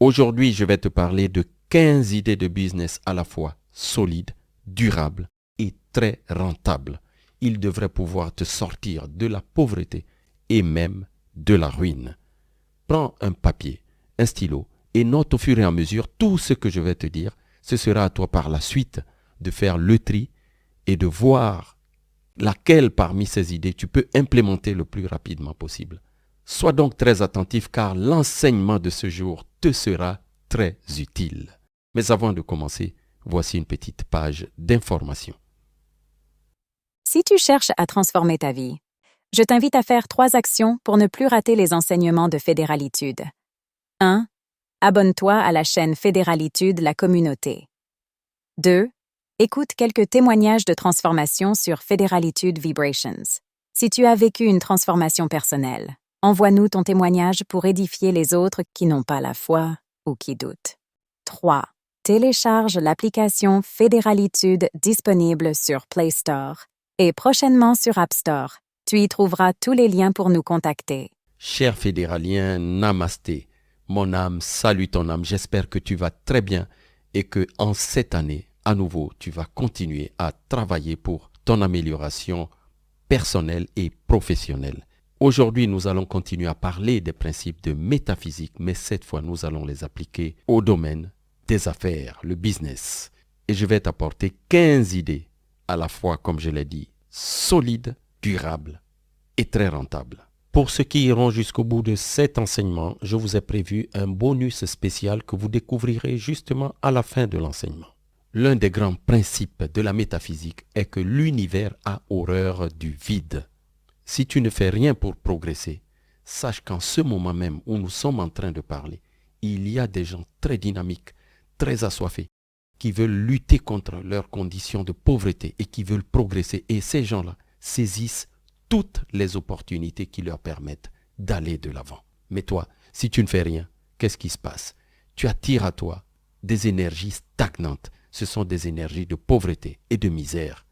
Aujourd'hui, je vais te parler de 15 idées de business à la fois solides, durables et très rentables. Ils devraient pouvoir te sortir de la pauvreté et même de la ruine. Prends un papier, un stylo et note au fur et à mesure tout ce que je vais te dire. Ce sera à toi par la suite de faire le tri et de voir laquelle parmi ces idées tu peux implémenter le plus rapidement possible. Sois donc très attentif car l'enseignement de ce jour te sera très utile. Mais avant de commencer, voici une petite page d'information. Si tu cherches à transformer ta vie, je t'invite à faire 3 actions pour ne plus rater les enseignements de Fédéralitude. 1. Abonne-toi à la chaîne Fédéralitude, la communauté. 2. Écoute quelques témoignages de transformation sur Fédéralitude Vibrations. Si tu as vécu une transformation personnelle, envoie-nous ton témoignage pour édifier les autres qui n'ont pas la foi ou qui doutent. 3. Télécharge l'application Fédéralitude disponible sur Play Store et prochainement sur App Store. Tu y trouveras tous les liens pour nous contacter. Cher fédéralien, namasté. Mon âme salue ton âme. J'espère que tu vas très bien et que en cette année, à nouveau, tu vas continuer à travailler pour ton amélioration personnelle et professionnelle. Aujourd'hui, nous allons continuer à parler des principes de métaphysique, mais cette fois, nous allons les appliquer au domaine des affaires, le business. Et je vais t'apporter 15 idées, à la fois, comme je l'ai dit, solides, durables et très rentables. Pour ceux qui iront jusqu'au bout de cet enseignement, je vous ai prévu un bonus spécial que vous découvrirez justement à la fin de l'enseignement. L'un des grands principes de la métaphysique est que l'univers a horreur du vide. Si tu ne fais rien pour progresser, sache qu'en ce moment même où nous sommes en train de parler, il y a des gens très dynamiques, très assoiffés, qui veulent lutter contre leurs conditions de pauvreté et qui veulent progresser. Et ces gens-là saisissent toutes les opportunités qui leur permettent d'aller de l'avant. Mais toi, si tu ne fais rien, qu'est-ce qui se passe? Tu attires à toi des énergies stagnantes. Ce sont des énergies de pauvreté et de misère.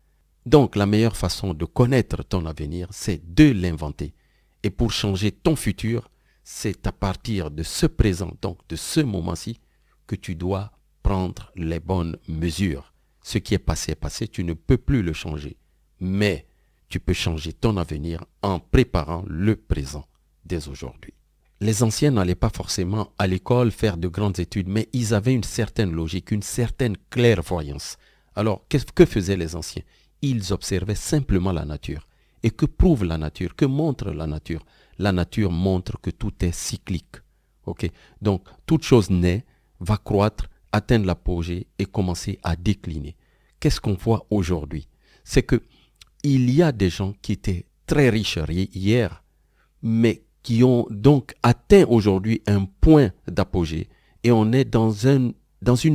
Donc, la meilleure façon de connaître ton avenir, c'est de l'inventer. Et pour changer ton futur, c'est à partir de ce présent, donc de ce moment-ci, que tu dois prendre les bonnes mesures. Ce qui est passé est passé, tu ne peux plus le changer. Mais tu peux changer ton avenir en préparant le présent dès aujourd'hui. Les anciens n'allaient pas forcément à l'école faire de grandes études, mais ils avaient une certaine logique, une certaine clairvoyance. Alors, qu'est-ce que faisaient les anciens? Ils observaient simplement la nature. Et que prouve la nature? Que montre la nature? La nature montre que tout est cyclique. Ok? Donc, toute chose naît, va croître, atteindre l'apogée et commencer à décliner. Qu'est-ce qu'on voit aujourd'hui? C'est que il y a des gens qui étaient très riches hier, mais qui ont donc atteint aujourd'hui un point d'apogée. Et on est dans une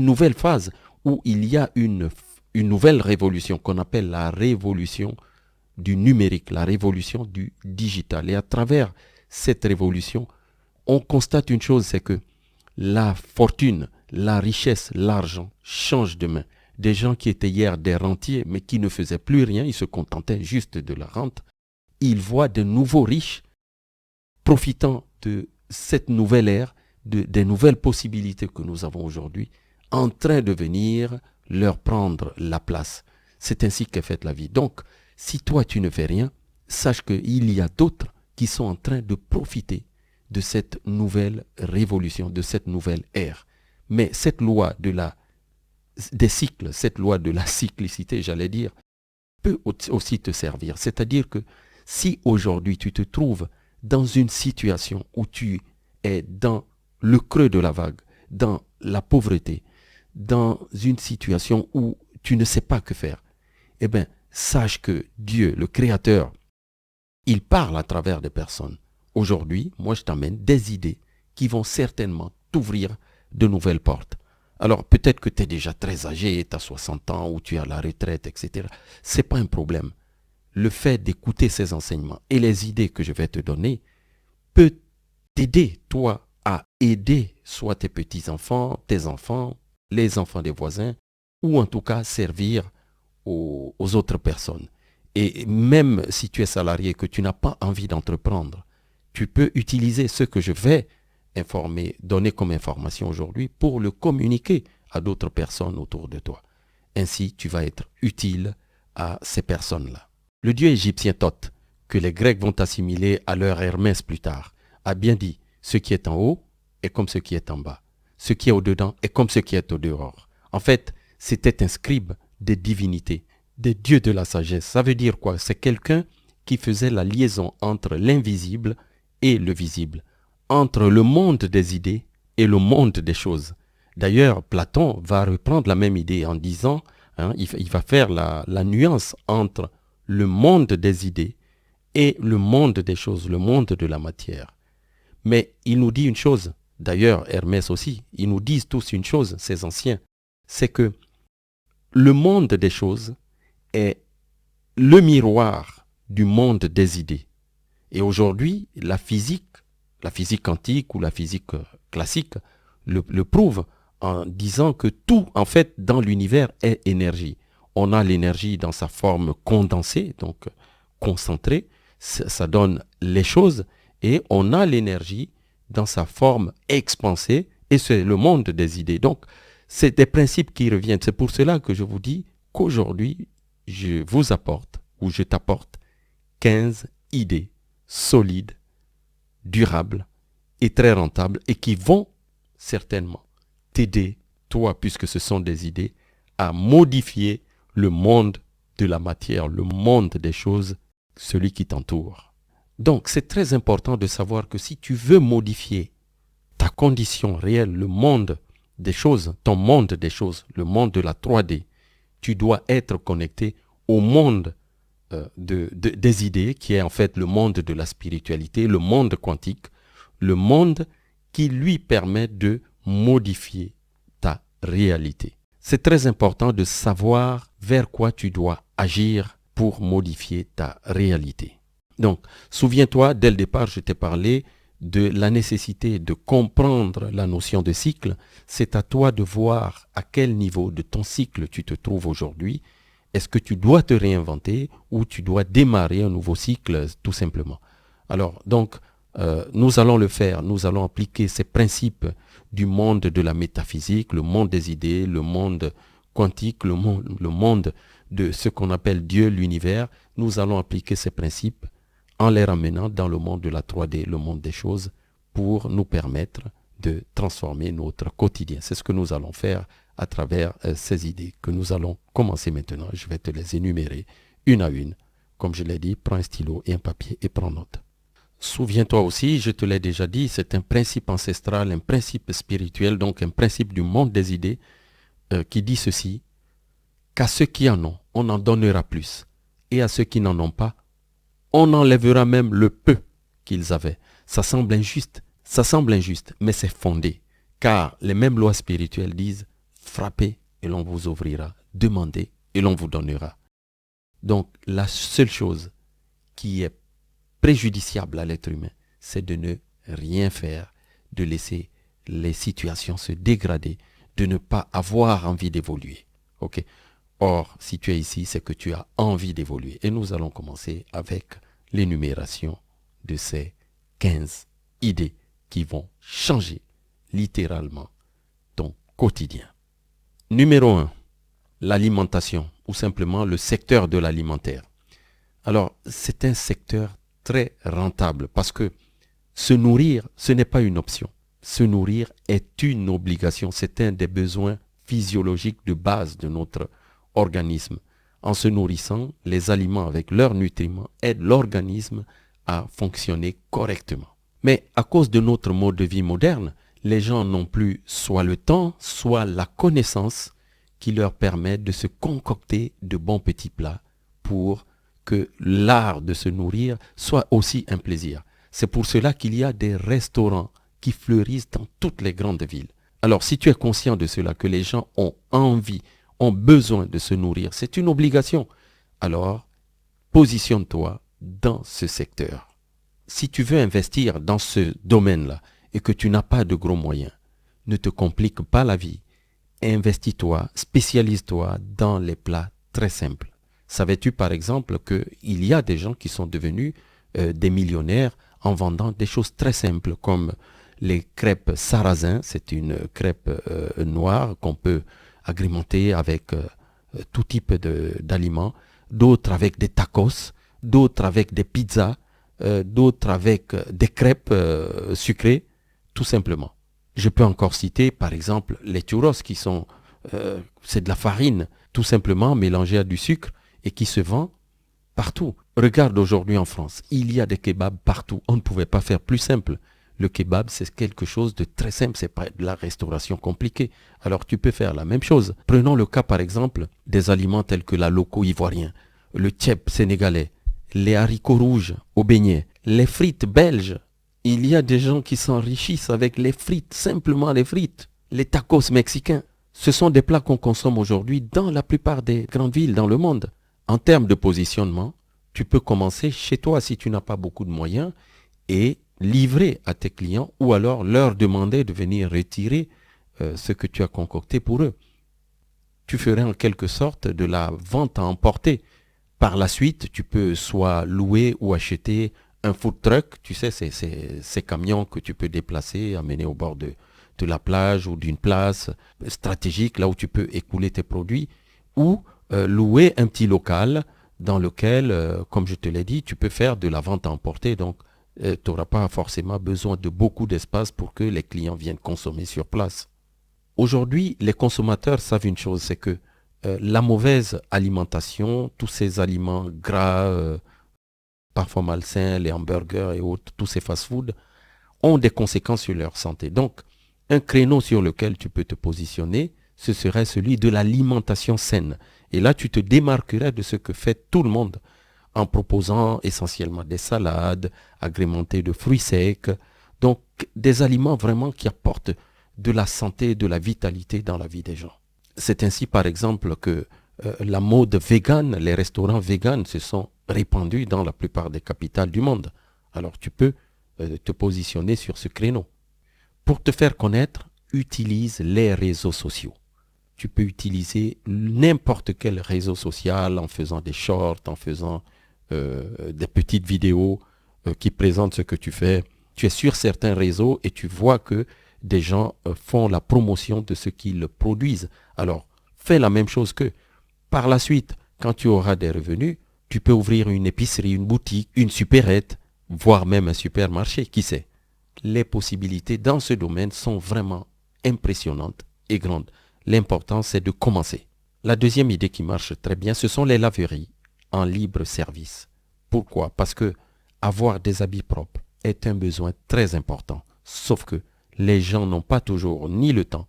nouvelle phase où il y a une nouvelle révolution qu'on appelle la révolution du numérique, la révolution du digital. Et à travers cette révolution, on constate une chose, c'est que la fortune, la richesse, l'argent changent de main. Des gens qui étaient hier des rentiers, mais qui ne faisaient plus rien, ils se contentaient juste de la rente, ils voient de nouveaux riches profitant de cette nouvelle ère, des nouvelles possibilités que nous avons aujourd'hui, en train de venir leur prendre la place. C'est ainsi qu'est faite la vie. Donc, si toi tu ne fais rien, sache qu'il y a d'autres qui sont en train de profiter de cette nouvelle révolution, de cette nouvelle ère. Mais cette loi des cycles, cette loi de la cyclicité, j'allais dire, peut aussi te servir. C'est-à-dire que si aujourd'hui tu te trouves dans une situation où tu es dans le creux de la vague, dans la pauvreté, dans une situation où tu ne sais pas que faire, eh bien, sache que Dieu, le Créateur, il parle à travers des personnes. Aujourd'hui, moi je t'amène des idées qui vont certainement t'ouvrir de nouvelles portes. Alors peut-être que tu es déjà très âgé, tu as 60 ans ou tu es à la retraite, etc. Ce n'est pas un problème. Le fait d'écouter ces enseignements et les idées que je vais te donner peut t'aider, toi, à aider soit tes petits-enfants, les enfants des voisins, ou en tout cas servir aux autres personnes. Et même si tu es salarié, que tu n'as pas envie d'entreprendre, tu peux utiliser ce que je vais donner comme information aujourd'hui pour le communiquer à d'autres personnes autour de toi. Ainsi, tu vas être utile à ces personnes-là. Le dieu égyptien Thoth, que les Grecs vont assimiler à leur Hermès plus tard, a bien dit « ce qui est en haut est comme ce qui est en bas. Ce qui est au-dedans est comme ce qui est au-dehors. » En fait, c'était un scribe des divinités, des dieux de la sagesse. Ça veut dire quoi? C'est quelqu'un qui faisait la liaison entre l'invisible et le visible, entre le monde des idées et le monde des choses. D'ailleurs, Platon va reprendre la même idée en disant, il va faire la nuance entre le monde des idées et le monde des choses, le monde de la matière. Mais il nous dit une chose, d'ailleurs Hermès aussi, ils nous disent tous une chose, ces anciens, c'est que le monde des choses est le miroir du monde des idées. Et aujourd'hui, la physique quantique ou la physique classique le prouve en disant que tout, en fait, dans l'univers est énergie. On a l'énergie dans sa forme condensée, donc concentrée, ça donne les choses, et on a l'énergie dans sa forme expansée, et c'est le monde des idées. Donc, c'est des principes qui reviennent. C'est pour cela que je vous dis qu'aujourd'hui, je vous apporte, ou je t'apporte, 15 idées solides, durables et très rentables, et qui vont certainement t'aider, toi, puisque ce sont des idées, à modifier le monde de la matière, le monde des choses, celui qui t'entoure. Donc, c'est très important de savoir que si tu veux modifier ta condition réelle, le monde des choses, ton monde des choses, le monde de la 3D, tu dois être connecté au monde des idées, qui est en fait le monde de la spiritualité, le monde quantique, le monde qui lui permet de modifier ta réalité. C'est très important de savoir vers quoi tu dois agir pour modifier ta réalité. Donc, souviens-toi, dès le départ, je t'ai parlé de la nécessité de comprendre la notion de cycle. C'est à toi de voir à quel niveau de ton cycle tu te trouves aujourd'hui. Est-ce que tu dois te réinventer ou tu dois démarrer un nouveau cycle tout simplement? Alors, donc, nous allons le faire. Nous allons appliquer ces principes du monde de la métaphysique, le monde des idées, le monde quantique, le monde de ce qu'on appelle Dieu, l'univers. Nous allons appliquer ces principes en les ramenant dans le monde de la 3D, le monde des choses, pour nous permettre de transformer notre quotidien. C'est ce que nous allons faire à travers ces idées que nous allons commencer maintenant. Je vais te les énumérer une à une. Comme je l'ai dit, prends un stylo et un papier et prends note. Souviens-toi aussi, je te l'ai déjà dit, c'est un principe ancestral, un principe spirituel, donc un principe du monde des idées qui dit ceci, qu'à ceux qui en ont, on en donnera plus, et à ceux qui n'en ont pas, on enlèvera même le peu qu'ils avaient. Ça semble injuste, mais c'est fondé, car les mêmes lois spirituelles disent, frappez et l'on vous ouvrira, demandez et l'on vous donnera. Donc la seule chose qui est préjudiciable à l'être humain, c'est de ne rien faire, de laisser les situations se dégrader, de ne pas avoir envie d'évoluer. Ok? Or, si tu es ici, c'est que tu as envie d'évoluer. Et nous allons commencer avec l'énumération de ces 15 idées qui vont changer littéralement ton quotidien. Numéro 1, l'alimentation, ou simplement le secteur de l'alimentaire. Alors, c'est un secteur très rentable parce que se nourrir, ce n'est pas une option. Se nourrir est une obligation. C'est un des besoins physiologiques de base de notre organisme. En se nourrissant, les aliments avec leurs nutriments aident l'organisme à fonctionner correctement. Mais à cause de notre mode de vie moderne, les gens n'ont plus soit le temps, soit la connaissance qui leur permet de se concocter de bons petits plats pour que l'art de se nourrir soit aussi un plaisir. C'est pour cela qu'il y a des restaurants qui fleurissent dans toutes les grandes villes. Alors si tu es conscient de cela, que les gens ont envie, ont besoin de se nourrir, c'est une obligation, alors positionne-toi dans ce secteur. Si tu veux investir dans ce domaine-là et que tu n'as pas de gros moyens, ne te complique pas la vie. Investis-toi, spécialise-toi dans les plats très simples. Savais-tu par exemple qu'il y a des gens qui sont devenus des millionnaires en vendant des choses très simples comme les crêpes sarrasin, c'est une crêpe noire qu'on peut agrémenter avec tout type d'aliments, d'autres avec des tacos, d'autres avec des pizzas, d'autres avec des crêpes sucrées, tout simplement. Je peux encore citer par exemple les churros qui sont, c'est de la farine tout simplement mélangée à du sucre et qui se vend partout. Regarde aujourd'hui en France, il y a des kebabs partout. On ne pouvait pas faire plus simple. Le kebab, c'est quelque chose de très simple, c'est pas de la restauration compliquée. Alors tu peux faire la même chose. Prenons le cas par exemple des aliments tels que la loco ivoirien, le tchèp sénégalais, les haricots rouges au beignet, les frites belges. Il y a des gens qui s'enrichissent avec les frites, simplement les frites, les tacos mexicains. Ce sont des plats qu'on consomme aujourd'hui dans la plupart des grandes villes dans le monde. En termes de positionnement, tu peux commencer chez toi si tu n'as pas beaucoup de moyens et livrer à tes clients ou alors leur demander de venir retirer ce que tu as concocté pour eux. Tu ferais en quelque sorte de la vente à emporter. Par la suite, tu peux soit louer ou acheter un food truck, tu sais, ces camions que tu peux déplacer, amener au bord de la plage ou d'une place stratégique, là où tu peux écouler tes produits, ou louer un petit local dans lequel, comme je te l'ai dit, tu peux faire de la vente à emporter. Donc, tu n'auras pas forcément besoin de beaucoup d'espace pour que les clients viennent consommer sur place. Aujourd'hui, les consommateurs savent une chose, c'est que la mauvaise alimentation, tous ces aliments gras, parfois malsains, les hamburgers et autres, tous ces fast-foods, ont des conséquences sur leur santé. Donc, un créneau sur lequel tu peux te positionner, ce serait celui de l'alimentation saine. Et là, tu te démarquerais de ce que fait tout le monde en proposant essentiellement des salades agrémentées de fruits secs. Donc, des aliments vraiment qui apportent de la santé, de la vitalité dans la vie des gens. C'est ainsi, par exemple, que la mode végane, les restaurants véganes se sont répandus dans la plupart des capitales du monde. Alors, tu peux te positionner sur ce créneau. Pour te faire connaître, utilise les réseaux sociaux. Tu peux utiliser n'importe quel réseau social en faisant des shorts, en faisant des petites vidéos qui présentent ce que tu fais. Tu es sur certains réseaux et tu vois que des gens font la promotion de ce qu'ils produisent. Alors, fais la même chose qu'eux. Par la suite, quand tu auras des revenus, tu peux ouvrir une épicerie, une boutique, une supérette, voire même un supermarché, qui sait. Les possibilités dans ce domaine sont vraiment impressionnantes et grandes. L'important, c'est de commencer. La deuxième idée qui marche très bien, ce sont les laveries en libre service. Pourquoi? Parce que avoir des habits propres est un besoin très important. Sauf que les gens n'ont pas toujours ni le temps,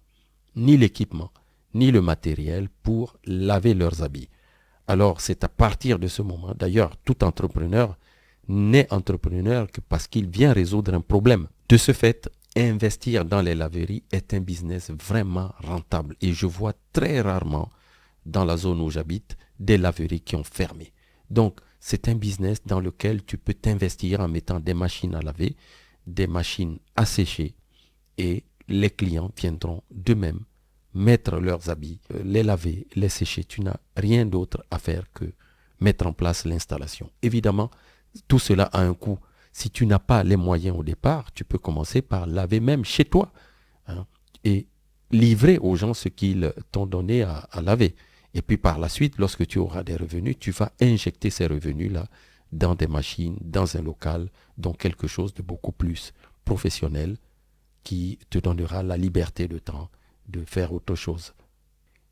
ni l'équipement, ni le matériel pour laver leurs habits. Alors, c'est à partir de ce moment, d'ailleurs, tout entrepreneur n'est entrepreneur que parce qu'il vient résoudre un problème. De ce fait, investir dans les laveries est un business vraiment rentable. Et je vois très rarement, dans la zone où j'habite, des laveries qui ont fermé. Donc, c'est un business dans lequel tu peux t'investir en mettant des machines à laver, des machines à sécher, et les clients viendront d'eux-mêmes mettre leurs habits, les laver, les sécher. Tu n'as rien d'autre à faire que mettre en place l'installation. Évidemment, tout cela a un coût. Si tu n'as pas les moyens au départ, tu peux commencer par laver même chez toi, hein, et livrer aux gens ce qu'ils t'ont donné à laver. Et puis par la suite, lorsque tu auras des revenus, tu vas injecter ces revenus-là dans des machines, dans un local, dans quelque chose de beaucoup plus professionnel qui te donnera la liberté de temps de faire autre chose.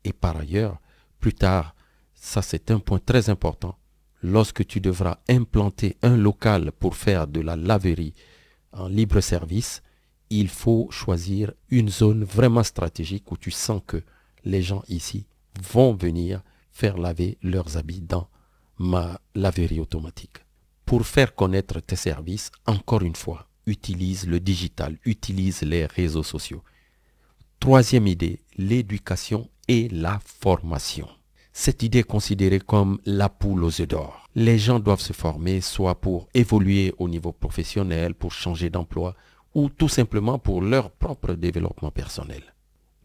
Et par ailleurs, plus tard, ça c'est un point très important, lorsque tu devras implanter un local pour faire de la laverie en libre service, il faut choisir une zone vraiment stratégique où tu sens que les gens ici vont venir faire laver leurs habits dans ma laverie automatique. Pour faire connaître tes services, encore une fois, utilise le digital, utilise les réseaux sociaux. Troisième idée, l'éducation et la formation. Cette idée est considérée comme la poule aux œufs d'or. Les gens doivent se former soit pour évoluer au niveau professionnel, pour changer d'emploi, ou tout simplement pour leur propre développement personnel.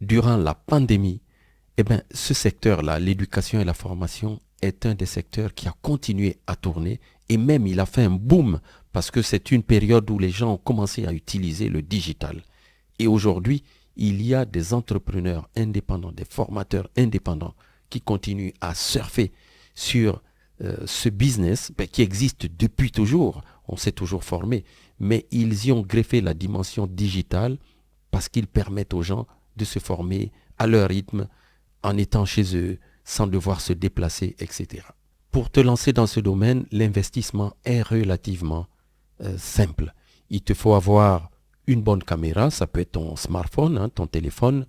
Durant la pandémie, ce secteur-là, l'éducation et la formation, est un des secteurs qui a continué à tourner et même il a fait un boom parce que c'est une période où les gens ont commencé à utiliser le digital. Et aujourd'hui, il y a des entrepreneurs indépendants, des formateurs indépendants qui continuent à surfer sur ce business qui existe depuis toujours. On s'est toujours formé, mais ils y ont greffé la dimension digitale parce qu'ils permettent aux gens de se former à leur rythme, en étant chez eux, sans devoir se déplacer, etc. Pour te lancer dans ce domaine, l'investissement est relativement simple. Il te faut avoir une bonne caméra, ça peut être ton smartphone, ton téléphone,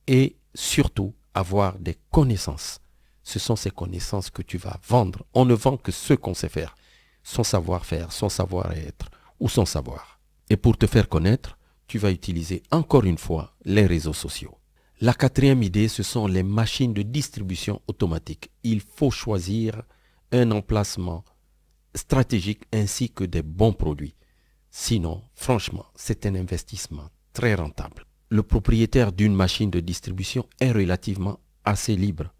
et surtout avoir des connaissances. Ce sont ces connaissances que tu vas vendre. On ne vend que ce qu'on sait faire, son savoir-faire, son savoir-être ou son savoir. Et pour te faire connaître, tu vas utiliser encore une fois les réseaux sociaux. La quatrième idée, ce sont les machines de distribution automatique. Il faut choisir un emplacement stratégique ainsi que des bons produits. Sinon, franchement, c'est un investissement très rentable. Le propriétaire d'une machine de distribution est relativement assez libre.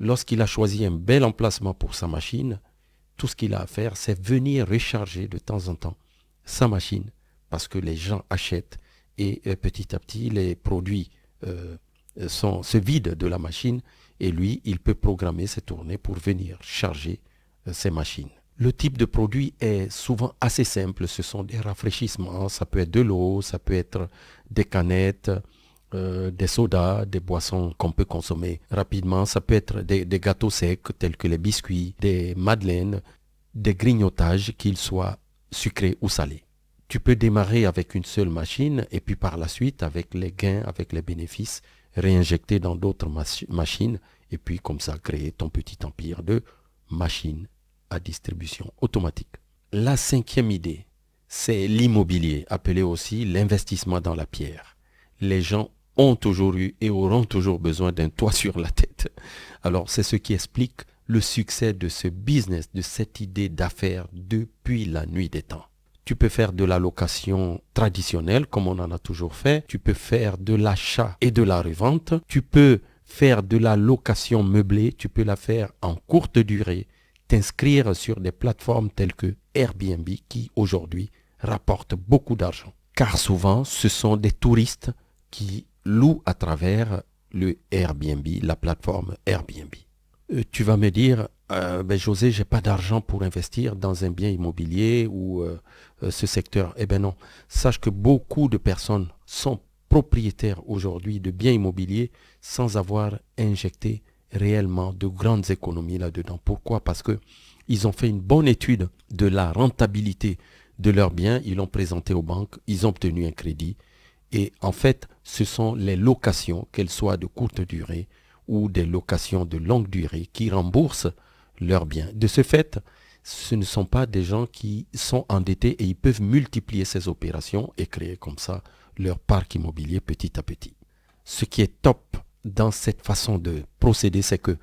Lorsqu'il a choisi un bel emplacement pour sa machine, tout ce qu'il a à faire, c'est venir recharger de temps en temps sa machine parce que les gens achètent et petit à petit, les produits se vident de la machine et lui, il peut programmer ses tournées pour venir charger ses machines. Le type de produit est souvent assez simple. Ce sont des rafraîchissements, ça peut être de l'eau, ça peut être des canettes, des sodas, des boissons qu'on peut consommer rapidement. Ça peut être des gâteaux secs tels que les biscuits, des madeleines, des grignotages, qu'ils soient sucrés ou salés. Tu peux démarrer avec une seule machine et puis par la suite, avec les gains, avec les bénéfices, réinjecter dans d'autres machines et puis comme ça créer ton petit empire de machines à distribution automatique. La cinquième idée, c'est l'immobilier, appelé aussi l'investissement dans la pierre. Les gens ont toujours eu et auront toujours besoin d'un toit sur la tête. Alors c'est ce qui explique le succès de ce business, de cette idée d'affaires depuis la nuit des temps. Tu peux faire de la location traditionnelle comme on en a toujours fait. Tu peux faire de l'achat et de la revente. Tu peux faire de la location meublée. Tu peux la faire en courte durée. T'inscrire sur des plateformes telles que Airbnb qui aujourd'hui rapportent beaucoup d'argent. Car souvent, ce sont des touristes qui louent à travers le Airbnb, la plateforme Airbnb. Tu vas me dire, José, j'ai pas d'argent pour investir dans un bien immobilier ou ce secteur. Eh bien non, sache que beaucoup de personnes sont propriétaires aujourd'hui de biens immobiliers sans avoir injecté réellement de grandes économies là-dedans. Pourquoi? Parce que ils ont fait une bonne étude de la rentabilité de leurs biens, ils l'ont présenté aux banques, ils ont obtenu un crédit et en fait, ce sont les locations, qu'elles soient de courte durée ou des locations de longue durée qui remboursent leurs biens. De ce fait, ce ne sont pas des gens qui sont endettés et ils peuvent multiplier ces opérations et créer comme ça leur parc immobilier petit à petit. Ce qui est top dans cette façon de procéder, c'est que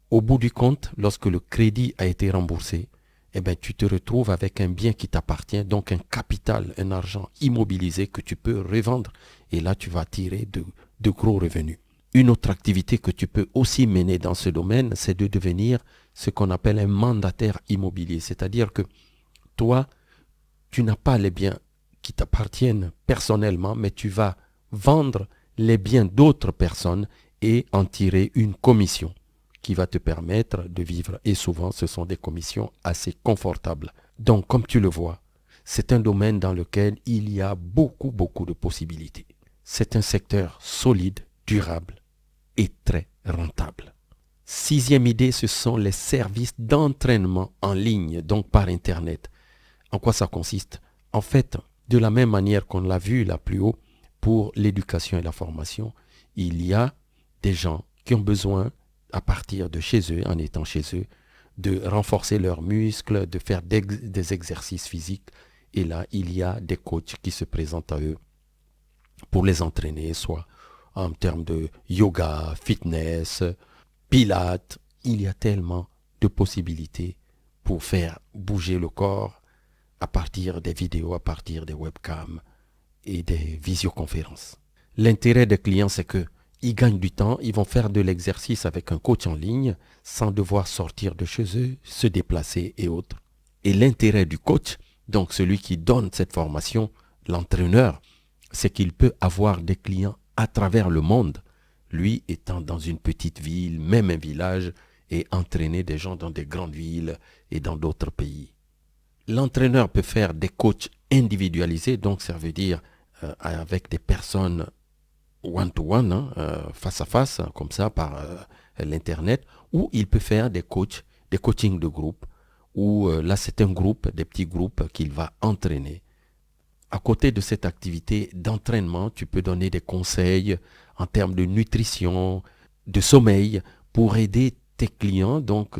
au bout du compte, lorsque le crédit a été remboursé, eh bien, tu te retrouves avec un bien qui t'appartient, donc un capital, un argent immobilisé que tu peux revendre et là tu vas tirer de gros revenus. Une autre activité que tu peux aussi mener dans ce domaine, c'est de devenir ce qu'on appelle un mandataire immobilier. C'est-à-dire que toi, tu n'as pas les biens qui t'appartiennent personnellement, mais tu vas vendre les biens d'autres personnes et en tirer une commission qui va te permettre de vivre. Et souvent, ce sont des commissions assez confortables. Donc, comme tu le vois, c'est un domaine dans lequel il y a beaucoup de possibilités. C'est un secteur solide, durable et très rentable. Sixième idée, ce sont les services d'entraînement en ligne, donc par Internet. En quoi ça consiste? En fait, de la même manière qu'on l'a vu là plus haut, pour l'éducation et la formation, il y a des gens qui ont besoin, à partir de chez eux, en étant chez eux, de renforcer leurs muscles, de faire des exercices physiques. Et là, il y a des coachs qui se présentent à eux pour les entraîner, soit en termes de yoga, fitness, pilates. Il y a tellement de possibilités pour faire bouger le corps à partir des vidéos, à partir des webcams et des visioconférences. L'intérêt des clients, c'est que ils gagnent du temps, ils vont faire de l'exercice avec un coach en ligne sans devoir sortir de chez eux, se déplacer et autres. Et l'intérêt du coach, Donc celui qui donne cette formation, l'entraîneur, c'est qu'il peut avoir des clients à travers le monde. Lui étant dans une petite ville, même un village, et entraîner des gens dans des grandes villes et dans d'autres pays. L'entraîneur peut faire des coachs individualisés, donc ça veut dire avec des personnes one-to-one, face à face, comme ça, par l'internet, ou il peut faire des coachs, des coachings de groupe, où là c'est un groupe, des petits groupes qu'il va entraîner. À côté de cette activité d'entraînement, tu peux donner des conseils en termes de nutrition, de sommeil, pour aider tes clients, donc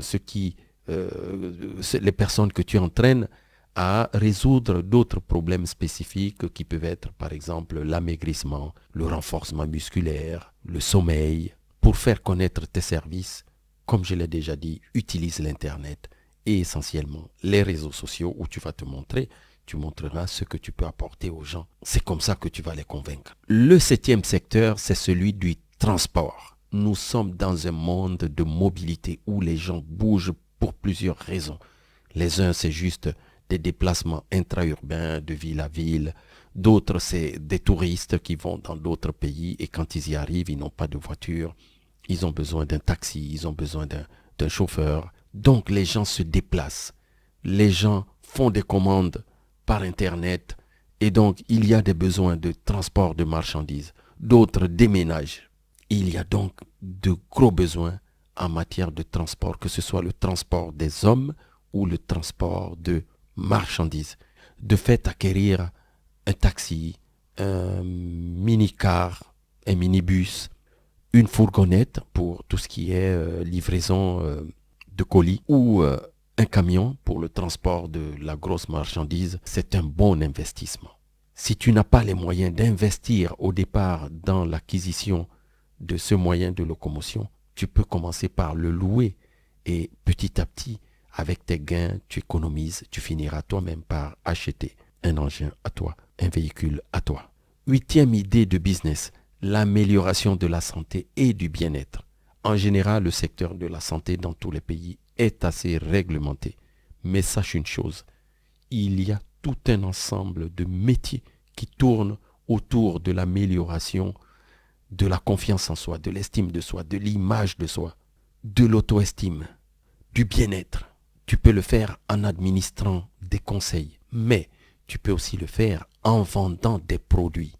les personnes que tu entraînes, à résoudre d'autres problèmes spécifiques qui peuvent être, par exemple, l'amaigrissement, le renforcement musculaire, le sommeil. Pour faire connaître tes services, comme je l'ai déjà dit, utilise l'Internet et essentiellement les réseaux sociaux où tu vas te montrer. Tu montreras ce que tu peux apporter aux gens. C'est comme ça que tu vas les convaincre. Le 7e secteur, c'est celui du transport. Nous sommes dans un monde de mobilité où les gens bougent pour plusieurs raisons. Les uns, c'est juste des déplacements intra-urbains de ville à ville. D'autres, c'est des touristes qui vont dans d'autres pays et quand ils y arrivent, ils n'ont pas de voiture. Ils ont besoin d'un taxi, ils ont besoin d'un chauffeur. Donc, les gens se déplacent. Les gens font des commandes par Internet et donc il y a des besoins de transport de marchandises. D'autres déménagent. Il y a donc de gros besoins en matière de transport, que ce soit le transport des hommes ou le transport de marchandises. De fait, acquérir un taxi, un mini-car, un minibus, une fourgonnette pour tout ce qui est livraison de colis ou un camion pour le transport de la grosse marchandise, c'est un bon investissement. Si tu n'as pas les moyens d'investir au départ dans l'acquisition de ce moyen de locomotion, tu peux commencer par le louer et petit à petit, avec tes gains, tu économises, tu finiras toi-même par acheter un engin à toi, un véhicule à toi. 8e idée de business, l'amélioration de la santé et du bien-être. En général, le secteur de la santé dans tous les pays est assez réglementé. Mais sache une chose, il y a tout un ensemble de métiers qui tournent autour de l'amélioration de la confiance en soi, de l'estime de soi, de l'image de soi, de l'auto-estime, du bien-être. Tu peux le faire en administrant des conseils, mais tu peux aussi le faire en vendant des produits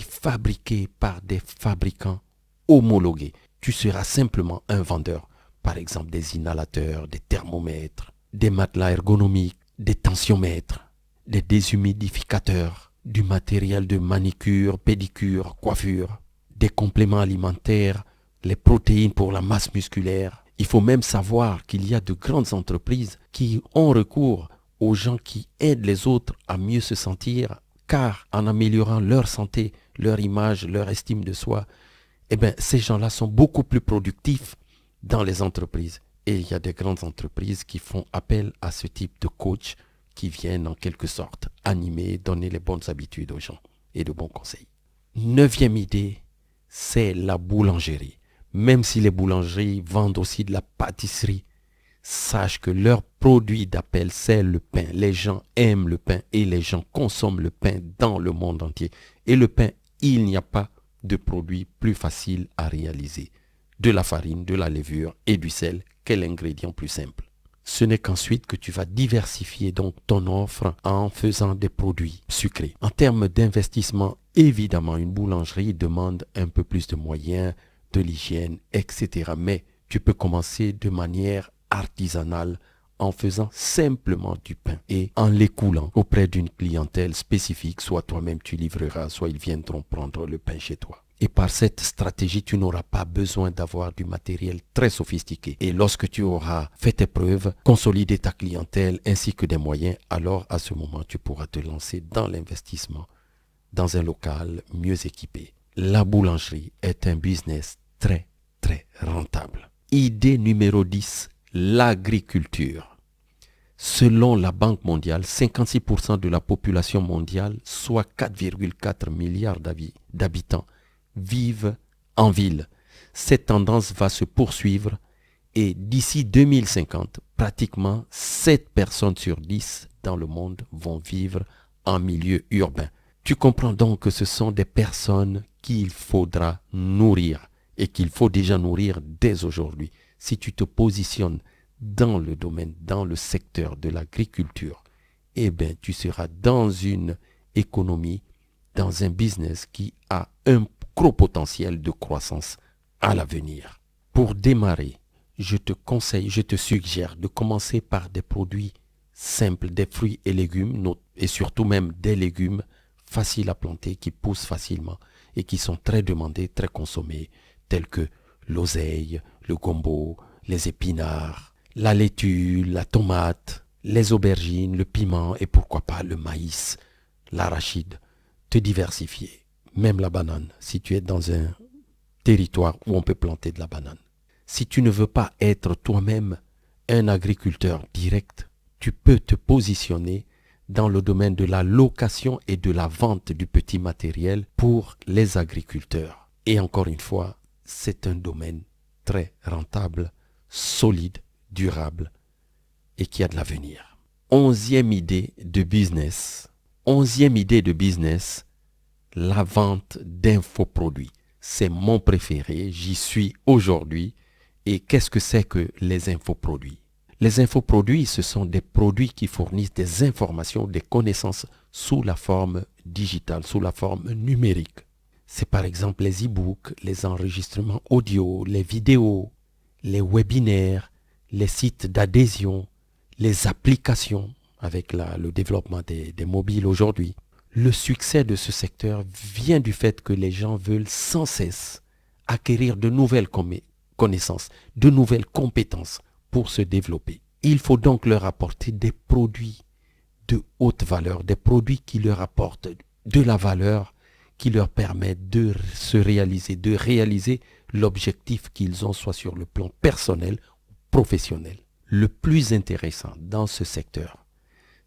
fabriqués par des fabricants homologués. Tu seras simplement un vendeur. Par exemple, des inhalateurs, des thermomètres, des matelas ergonomiques, des tensiomètres, des déshumidificateurs, du matériel de manicure, pédicure, coiffure, des compléments alimentaires, les protéines pour la masse musculaire. Il faut même savoir qu'il y a de grandes entreprises qui ont recours aux gens qui aident les autres à mieux se sentir, car en améliorant leur santé, leur image, leur estime de soi, ces gens-là sont beaucoup plus productifs dans les entreprises. Et il y a des grandes entreprises qui font appel à ce type de coach qui viennent en quelque sorte animer, donner les bonnes habitudes aux gens et de bons conseils. 9e idée, c'est la boulangerie. Même si les boulangeries vendent aussi de la pâtisserie, sache que leur produit d'appel, c'est le pain. Les gens aiment le pain et les gens consomment le pain dans le monde entier. Et le pain, il n'y a pas de produit plus facile à réaliser. De la farine, de la levure et du sel, quel ingrédient plus simple. Ce n'est qu'ensuite que tu vas diversifier donc ton offre en faisant des produits sucrés. En termes d'investissement, évidemment, une boulangerie demande un peu plus de moyens, de l'hygiène, etc. Mais tu peux commencer de manière artisanale en faisant simplement du pain et en l'écoulant auprès d'une clientèle spécifique. Soit toi-même tu livreras, soit ils viendront prendre le pain chez toi. Et par cette stratégie, tu n'auras pas besoin d'avoir du matériel très sophistiqué. Et lorsque tu auras fait tes preuves, consolidé ta clientèle ainsi que des moyens, alors à ce moment, tu pourras te lancer dans l'investissement dans un local mieux équipé. La boulangerie est un business très, très rentable. Idée numéro 10, l'agriculture. Selon la Banque mondiale, 56% de la population mondiale, soit 4,4 milliards d'habitants, vivent en ville. Cette tendance va se poursuivre et d'ici 2050, pratiquement 7 personnes sur 10 dans le monde vont vivre en milieu urbain. Tu comprends donc que ce sont des personnes qu'il faudra nourrir et qu'il faut déjà nourrir dès aujourd'hui. Si tu te positionnes dans le domaine, dans le secteur de l'agriculture, eh bien, tu seras dans une économie, dans un business qui a un gros potentiel de croissance à l'avenir. Pour démarrer, je te conseille, je te suggère de commencer par des produits simples, des fruits et légumes, et surtout même des légumes faciles à planter, qui poussent facilement et qui sont très demandés, très consommés, tels que l'oseille, le gombo, les épinards, la laitue, la tomate, les aubergines, le piment et pourquoi pas le maïs, l'arachide. Te diversifier, même la banane, si tu es dans un territoire où on peut planter de la banane. Si tu ne veux pas être toi-même un agriculteur direct, tu peux te positionner dans le domaine de la location et de la vente du petit matériel pour les agriculteurs. Et encore une fois, c'est un domaine très rentable, solide, durable et qui a de l'avenir. 11e idée de business. 11e idée de business, la vente d'infoproduits. C'est mon préféré, j'y suis aujourd'hui. Et qu'est-ce que c'est que les infoproduits? Les infoproduits, ce sont des produits qui fournissent des informations, des connaissances sous la forme digitale, sous la forme numérique. C'est par exemple les e-books, les enregistrements audio, les vidéos, les webinaires, les sites d'adhésion, les applications avec le développement des mobiles aujourd'hui. Le succès de ce secteur vient du fait que les gens veulent sans cesse acquérir de nouvelles connaissances, de nouvelles compétences pour se développer. Il faut donc leur apporter des produits de haute valeur, des produits qui leur apportent de la valeur, qui leur permettent de se réaliser, de réaliser l'objectif qu'ils ont, soit sur le plan personnel ou professionnel. Le plus intéressant dans ce secteur,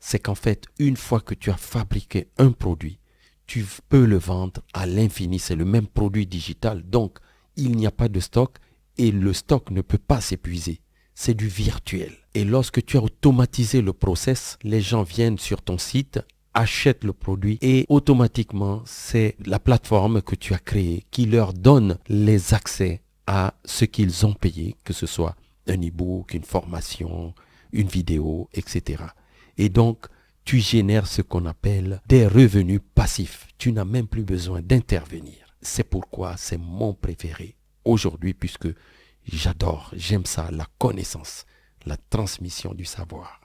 c'est qu'en fait, une fois que tu as fabriqué un produit, tu peux le vendre à l'infini. C'est le même produit digital, donc il n'y a pas de stock et le stock ne peut pas s'épuiser. C'est du virtuel. Et lorsque tu as automatisé le process, les gens viennent sur ton site, achètent le produit et automatiquement, c'est la plateforme que tu as créée qui leur donne les accès à ce qu'ils ont payé, que ce soit un e-book, une formation, une vidéo, etc. Et donc, tu génères ce qu'on appelle des revenus passifs. Tu n'as même plus besoin d'intervenir. C'est pourquoi c'est mon préféré aujourd'hui, puisque j'aime ça, la connaissance, la transmission du savoir.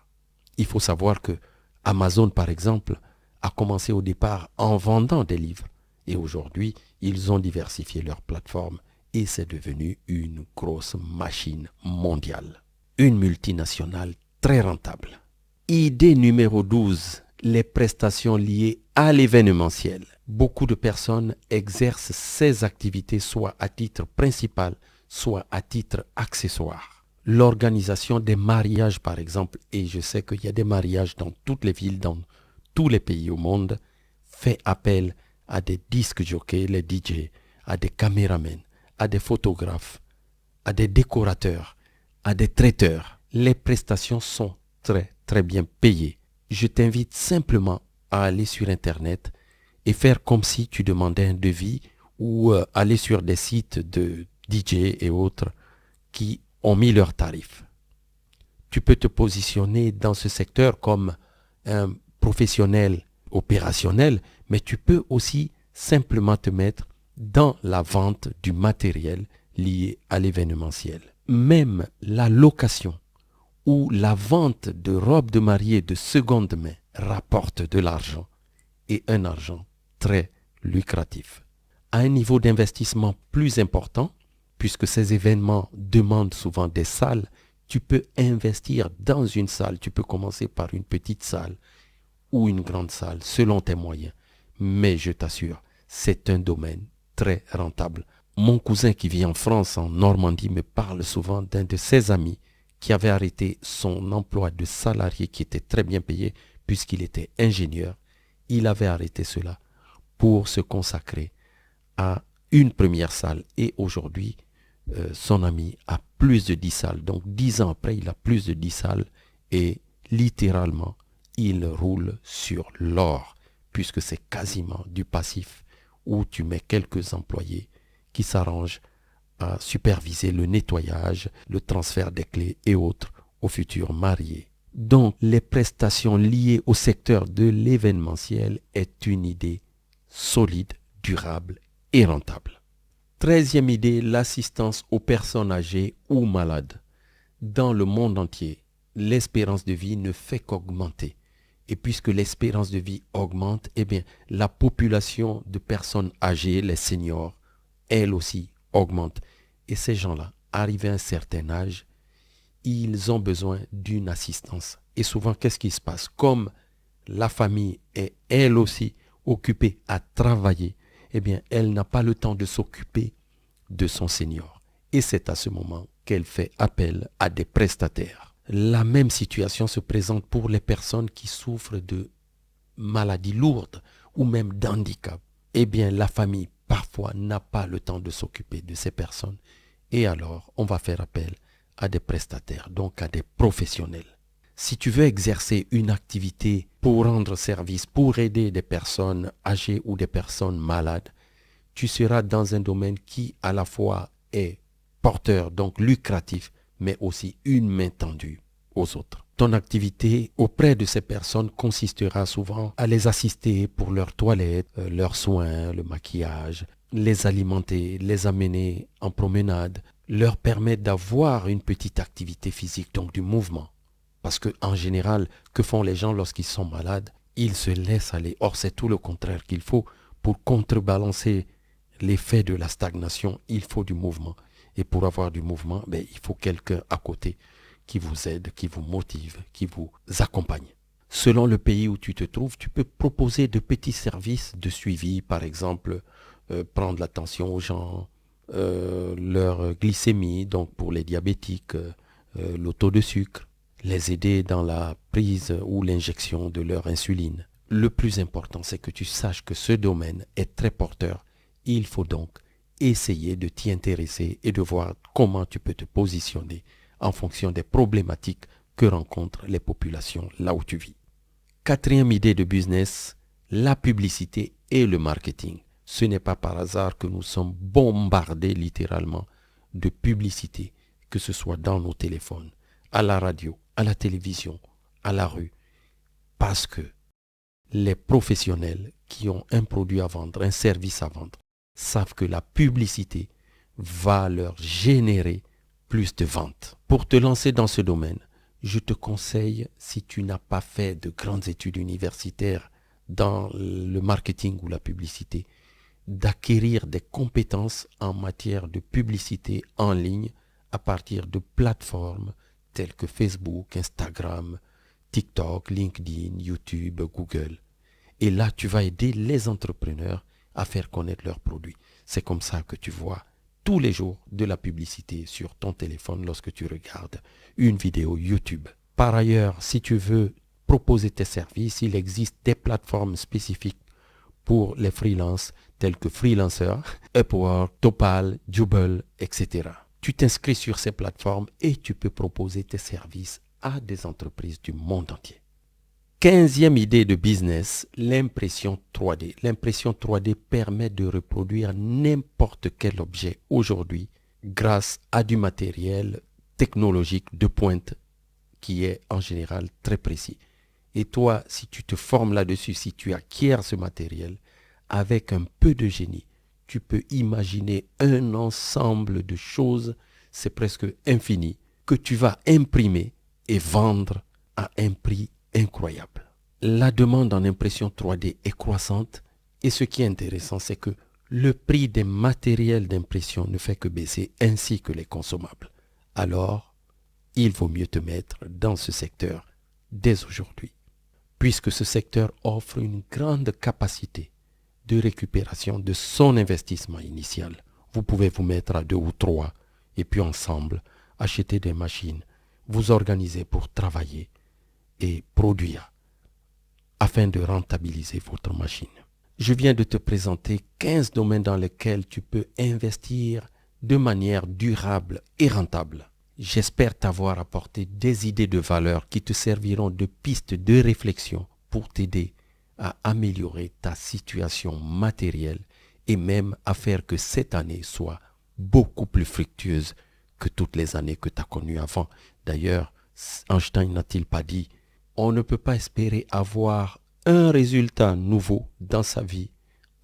Il faut savoir que Amazon, par exemple, a commencé au départ en vendant des livres. Et aujourd'hui, ils ont diversifié leur plateforme et c'est devenu une grosse machine mondiale. Une multinationale très rentable. Idée numéro 12, les prestations liées à l'événementiel. Beaucoup de personnes exercent ces activités soit à titre principal, soit à titre accessoire. L'organisation des mariages, par exemple, et je sais qu'il y a des mariages dans toutes les villes, dans tous les pays au monde, fait appel à des disques jockeys, les DJ, à des caméramens, à des photographes, à des décorateurs, à des traiteurs. Les prestations sont très bien payées. Je t'invite simplement à aller sur Internet et faire comme si tu demandais un devis ou aller sur des sites de DJ et autres qui ont mis leurs tarifs. Tu peux te positionner dans ce secteur comme un professionnel opérationnel, mais tu peux aussi simplement te mettre dans la vente du matériel lié à l'événementiel. Même la location ou la vente de robes de mariée de seconde main rapporte de l'argent et un argent très lucratif. À un niveau d'investissement plus important, puisque ces événements demandent souvent des salles, tu peux investir dans une salle. Tu peux commencer par une petite salle ou une grande salle selon tes moyens. Mais je t'assure, c'est un domaine très rentable. Mon cousin qui vit en France, en Normandie, me parle souvent d'un de ses amis qui avait arrêté son emploi de salarié qui était très bien payé puisqu'il était ingénieur. Il avait arrêté cela pour se consacrer à une première salle. Et aujourd'hui, son ami a plus de 10 salles. Donc 10 ans après, il a plus de 10 salles et littéralement, il roule sur l'or, puisque c'est quasiment du passif où tu mets quelques employés qui s'arrangent à superviser le nettoyage, le transfert des clés et autres aux futurs mariés. Donc, les prestations liées au secteur de l'événementiel est une idée solide, durable et rentable. 13e idée, l'assistance aux personnes âgées ou malades. Dans le monde entier, l'espérance de vie ne fait qu'augmenter. Et puisque l'espérance de vie augmente, eh bien, la population de personnes âgées, les seniors, elle aussi augmente. Et ces gens-là, arrivés à un certain âge, ils ont besoin d'une assistance. Et souvent, qu'est-ce qui se passe? Comme la famille est elle aussi occupée à travailler, eh bien, elle n'a pas le temps de s'occuper de son senior. Et c'est à ce moment qu'elle fait appel à des prestataires. La même situation se présente pour les personnes qui souffrent de maladies lourdes ou même d'handicap. Eh bien, la famille, parfois, n'a pas le temps de s'occuper de ces personnes. Et alors, on va faire appel à des prestataires, donc à des professionnels. Si tu veux exercer une activité pour rendre service, pour aider des personnes âgées ou des personnes malades, tu seras dans un domaine qui à la fois est porteur, donc lucratif, mais aussi une main tendue aux autres. Ton activité auprès de ces personnes consistera souvent à les assister pour leurs toilettes, leurs soins, le maquillage, les alimenter, les amener en promenade, leur permettre d'avoir une petite activité physique, donc du mouvement. Parce qu'en général, que font les gens lorsqu'ils sont malades? Ils se laissent aller. Or, c'est tout le contraire qu'il faut. Pour contrebalancer l'effet de la stagnation, il faut du mouvement. Et pour avoir du mouvement, il faut quelqu'un à côté qui vous aide, qui vous motive, qui vous accompagne. Selon le pays où tu te trouves, tu peux proposer de petits services de suivi, par exemple, prendre l'attention aux gens, leur glycémie, donc pour les diabétiques, le taux de sucre, les aider dans la prise ou l'injection de leur insuline. Le plus important, c'est que tu saches que ce domaine est très porteur. Il faut donc essayer de t'y intéresser et de voir comment tu peux te positionner en fonction des problématiques que rencontrent les populations là où tu vis. 4e idée de business, la publicité et le marketing. Ce n'est pas par hasard que nous sommes bombardés littéralement de publicité, que ce soit dans nos téléphones, à la radio, à la télévision, à la rue, parce que les professionnels qui ont un produit à vendre, un service à vendre, savent que la publicité va leur générer plus de ventes. Pour te lancer dans ce domaine, je te conseille, si tu n'as pas fait de grandes études universitaires dans le marketing ou la publicité, d'acquérir des compétences en matière de publicité en ligne à partir de plateformes telles que Facebook, Instagram, TikTok, LinkedIn, YouTube, Google. Et là, tu vas aider les entrepreneurs à faire connaître leurs produits. C'est comme ça que tu vois tous les jours de la publicité sur ton téléphone lorsque tu regardes une vidéo YouTube. Par ailleurs, si tu veux proposer tes services, il existe des plateformes spécifiques pour les freelances tels que Freelancer, Upwork, Topal, Jubel, etc. Tu t'inscris sur ces plateformes et tu peux proposer tes services à des entreprises du monde entier. 15e idée de business, l'impression 3D. L'impression 3D permet de reproduire n'importe quel objet aujourd'hui grâce à du matériel technologique de pointe qui est en général très précis. Et toi, si tu te formes là-dessus, si tu acquiers ce matériel, avec un peu de génie, tu peux imaginer un ensemble de choses, c'est presque infini, que tu vas imprimer et vendre à un prix incroyable. La demande en impression 3D est croissante et ce qui est intéressant, c'est que le prix des matériels d'impression ne fait que baisser ainsi que les consommables. Alors, il vaut mieux te mettre dans ce secteur dès aujourd'hui, puisque ce secteur offre une grande capacité de récupération de son investissement initial. Vous pouvez vous mettre à 2 ou 3 et puis ensemble acheter des machines, vous organiser pour travailler et produire afin de rentabiliser votre machine. Je viens de te présenter 15 domaines dans lesquels tu peux investir de manière durable et rentable. J'espère t'avoir apporté des idées de valeur qui te serviront de pistes de réflexion pour t'aider à améliorer ta situation matérielle et même à faire que cette année soit beaucoup plus fructueuse que toutes les années que tu as connues avant. D'ailleurs, Einstein n'a-t-il pas dit, on ne peut pas espérer avoir un résultat nouveau dans sa vie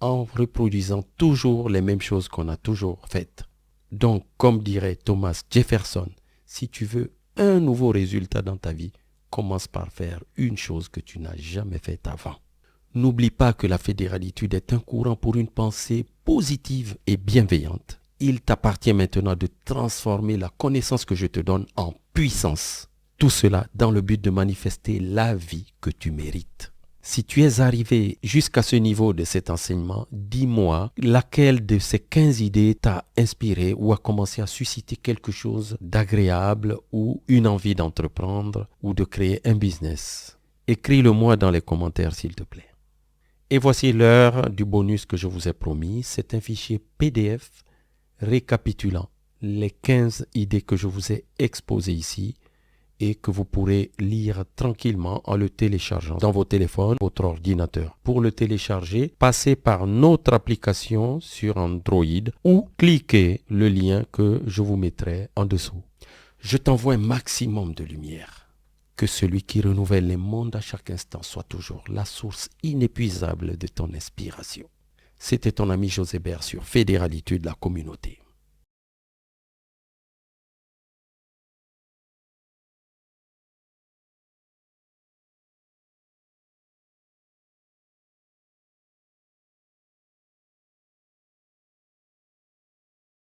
en reproduisant toujours les mêmes choses qu'on a toujours faites. Donc, comme dirait Thomas Jefferson, si tu veux un nouveau résultat dans ta vie, commence par faire une chose que tu n'as jamais faite avant. N'oublie pas que la fédéralitude est un courant pour une pensée positive et bienveillante. Il t'appartient maintenant de transformer la connaissance que je te donne en puissance. Tout cela dans le but de manifester la vie que tu mérites. Si tu es arrivé jusqu'à ce niveau de cet enseignement, dis-moi laquelle de ces 15 idées t'a inspiré ou a commencé à susciter quelque chose d'agréable ou une envie d'entreprendre ou de créer un business. Écris-le-moi dans les commentaires s'il te plaît. Et voici l'heure du bonus que je vous ai promis. C'est un fichier PDF récapitulant les 15 idées que je vous ai exposées ici et que vous pourrez lire tranquillement en le téléchargeant dans vos téléphones, votre ordinateur. Pour le télécharger, passez par notre application sur Android ou cliquez le lien que je vous mettrai en dessous. Je t'envoie un maximum de lumière. Que celui qui renouvelle les mondes à chaque instant soit toujours la source inépuisable de ton inspiration. C'était ton ami José Bert sur Fédéralitude, la communauté.